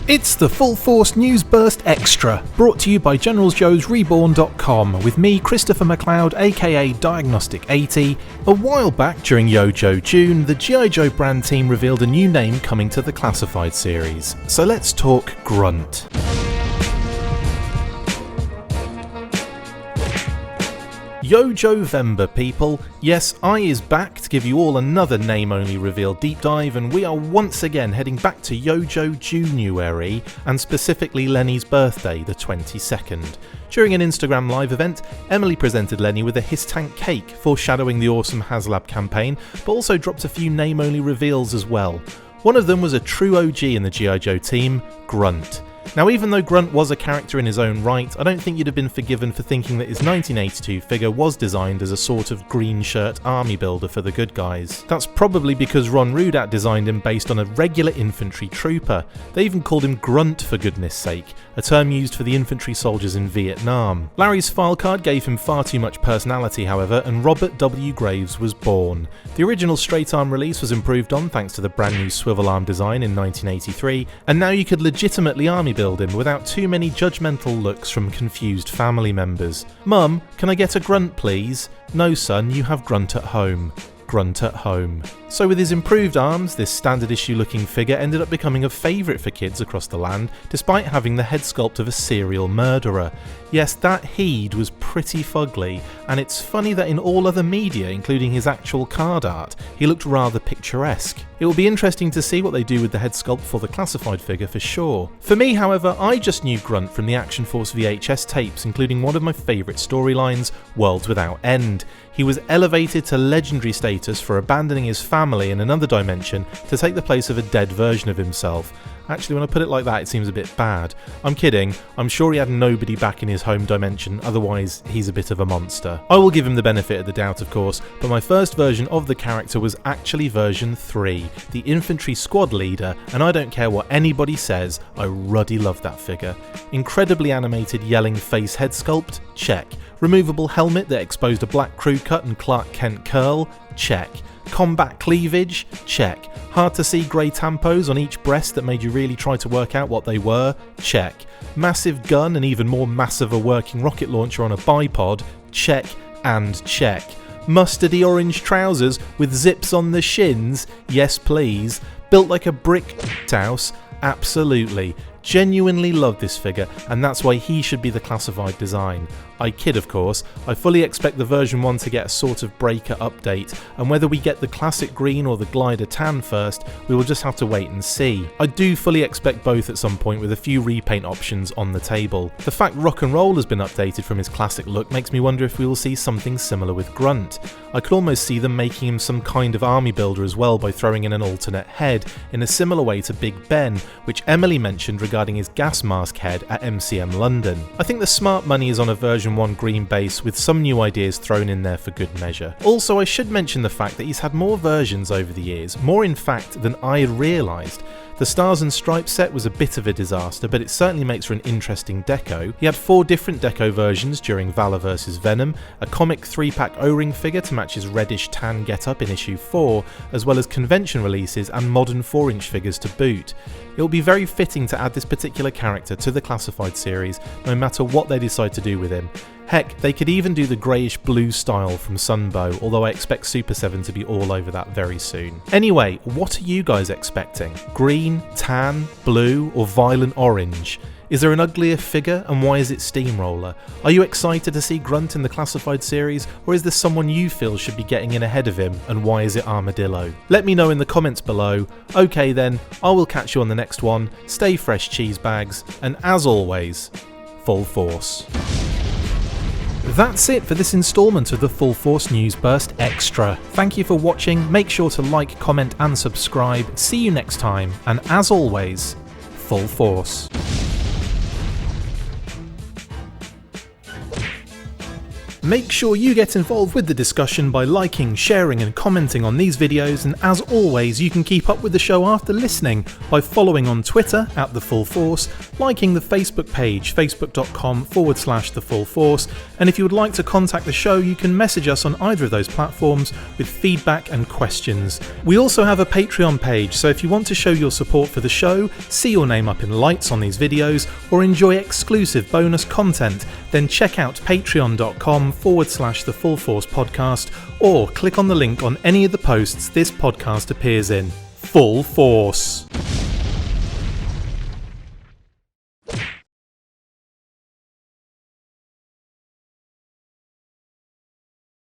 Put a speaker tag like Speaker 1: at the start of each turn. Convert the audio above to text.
Speaker 1: It's the Full Force News Burst Extra, brought to you by Generalsjoe's Reborn.com, with me, Christopher McLeod AKA Diagnostic 80. A while back during YoJoe June, the YoJoe brand team revealed a new name coming to the classified series. So let's talk Grunt. YoJoe-vember, people. Yes, I is back to give you all another name-only reveal deep dive, and we are once again heading back to YoJoe January, and specifically Lenny's birthday, the 22nd. During an Instagram live event, Emily presented Lenny with a His Tank cake, foreshadowing the awesome HasLab campaign, but also dropped a few name-only reveals as well. One of them was a true OG in the G.I. Joe team, Grunt. Now, even though Grunt was a character in his own right, I don't think you'd have been forgiven for thinking that his 1982 figure was designed as a sort of green shirt army builder for the good guys. That's probably because Ron Rudat designed him based on a regular infantry trooper. They even called him Grunt, for goodness sake, a term used for the infantry soldiers in Vietnam. Larry's file card gave him far too much personality, however, and Robert W. Graves was born. The original straight arm release was improved on thanks to the brand new swivel arm design in 1983, and now you could legitimately army build him without too many judgmental looks from confused family members. Mum, can I get a Grunt please? No son, you have Grunt at home. Grunt at home. So with his improved arms, this standard issue looking figure ended up becoming a favourite for kids across the land, despite having the head sculpt of a serial murderer. Yes, that heed was pretty fugly, and it's funny that in all other media, including his actual card art, he looked rather picturesque. It will be interesting to see what they do with the head sculpt for the classified figure for sure. For me, however, I just knew Grunt from the Action Force VHS tapes, including one of my favourite storylines, Worlds Without End. He was elevated to legendary status for abandoning his family in another dimension to take the place of a dead version of himself. Actually, when I put it like that, it seems a bit bad. I'm kidding, I'm sure he had nobody back in his home dimension, otherwise he's a bit of a monster. I will give him the benefit of the doubt, of course, but my first version of the character was actually version 3, the infantry squad leader, and I don't care what anybody says, I ruddy love that figure. Incredibly animated yelling face head sculpt? Check. Removable helmet that exposed a black crew cut and Clark Kent curl? Check. Combat cleavage? Check. Hard to see grey tampos on each breast that made you really try to work out what they were? Check. Massive gun and even more massive a working rocket launcher on a bipod? Check and check. Mustardy orange trousers with zips on the shins? Yes please. Built like a brick house? Absolutely. Genuinely love this figure, and that's why he should be the classified design. I kid, of course. I fully expect the version 1 to get a sort of breaker update, and whether we get the classic green or the glider tan first, we will just have to wait and see. I do fully expect both at some point, with a few repaint options on the table. The fact Rock and Roll has been updated from his classic look makes me wonder if we will see something similar with Grunt. I could almost see them making him some kind of army builder as well by throwing in an alternate head, in a similar way to Big Ben, which Emily mentioned regarding his gas mask head at MCM London. I think the smart money is on a version 1 green base with some new ideas thrown in there for good measure. Also, I should mention the fact that he's had more versions over the years, more in fact than I had realised. The Stars and Stripes set was a bit of a disaster, but it certainly makes for an interesting deco. He had 4 different deco versions during Valor vs Venom, a comic 3-pack O-ring figure to match his reddish tan getup in issue 4, as well as convention releases and modern 4-inch figures to boot. It will be very fitting to add this particular character to the classified series, no matter what they decide to do with him. Heck, they could even do the greyish blue style from Sunbow, although I expect Super 7 to be all over that very soon. Anyway, what are you guys expecting? Green, tan, blue, or violent orange? Is there an uglier figure, and why is it Steamroller? Are you excited to see Grunt in the classified series, or is there someone you feel should be getting in ahead of him, and why is it Armadillo? Let me know in the comments below. Okay then, I will catch you on the next one. Stay fresh, cheese bags, and as always, full force. That's it for this instalment of the Full Force News Burst Extra. Thank you for watching, make sure to like, comment and subscribe. See you next time, and as always, full force. Make sure you get involved with the discussion by liking, sharing and commenting on these videos, and as always you can keep up with the show after listening by following on Twitter @TheFullForce, liking the Facebook page facebook.com/TheFullForce, and if you would like to contact the show you can message us on either of those platforms with feedback and questions. We also have a Patreon page, so if you want to show your support for the show, see your name up in lights on these videos, or enjoy exclusive bonus content, then check out patreon.com/TheFullForce podcast, or click on the link on any of the posts this podcast appears in. Full Force.